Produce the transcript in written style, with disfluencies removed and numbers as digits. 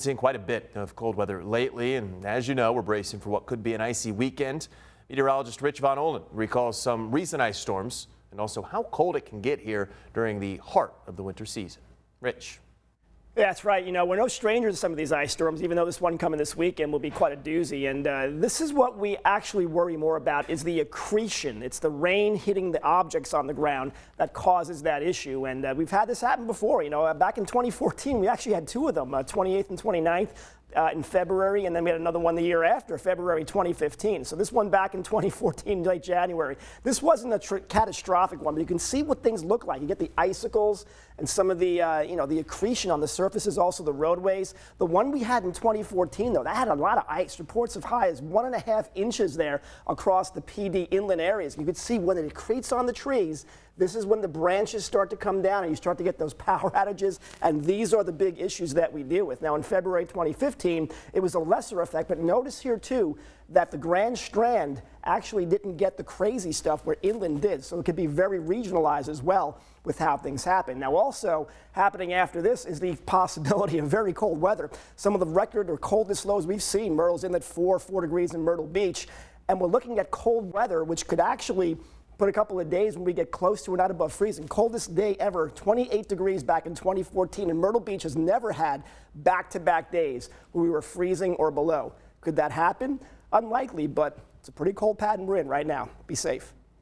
Seeing quite a bit of cold weather lately, and as you know, we're bracing for what could be an icy weekend. Meteorologist Rich Von Olin recalls some recent ice storms and also how cold it can get here during the heart of the winter season. Rich. Yeah, that's right. You know, we're no strangers to some of these ice storms, even though this one coming this weekend will be quite a doozy. And this is what we actually worry more about is the accretion. It's the rain hitting the objects on the ground that causes that issue. And we've had this happen before. You know, back in 2014, we actually had two of them, 28th and 29th. In February, and then we had another one the year after, February 2015. So this one back in 2014, late January. This wasn't a catastrophic one, but you can see what things look like. You get the icicles and some of the, the accretion on the surfaces, also the roadways. The one we had in 2014, though, that had a lot of ice. Reports of high as 1.5 inches there across the PD inland areas. You could see when it accretes on the trees. This is when the branches start to come down and you start to get those power outages, and these are the big issues that we deal with. Now in February 2015, it was a lesser effect, but notice here too that the Grand Strand actually didn't get the crazy stuff where inland did, so it could be very regionalized as well with how things happen. Now also happening after this is the possibility of very cold weather. Some of the record or coldest lows we've seen, Myrtle's in at 4 degrees in Myrtle Beach, and we're looking at cold weather which could actually put a couple of days when we get close to or not above freezing. Coldest day ever, 28 degrees back in 2014, and Myrtle Beach has never had back-to-back days where we were freezing or below. Could that happen? Unlikely, but it's a pretty cold pattern we're in right now. Be safe.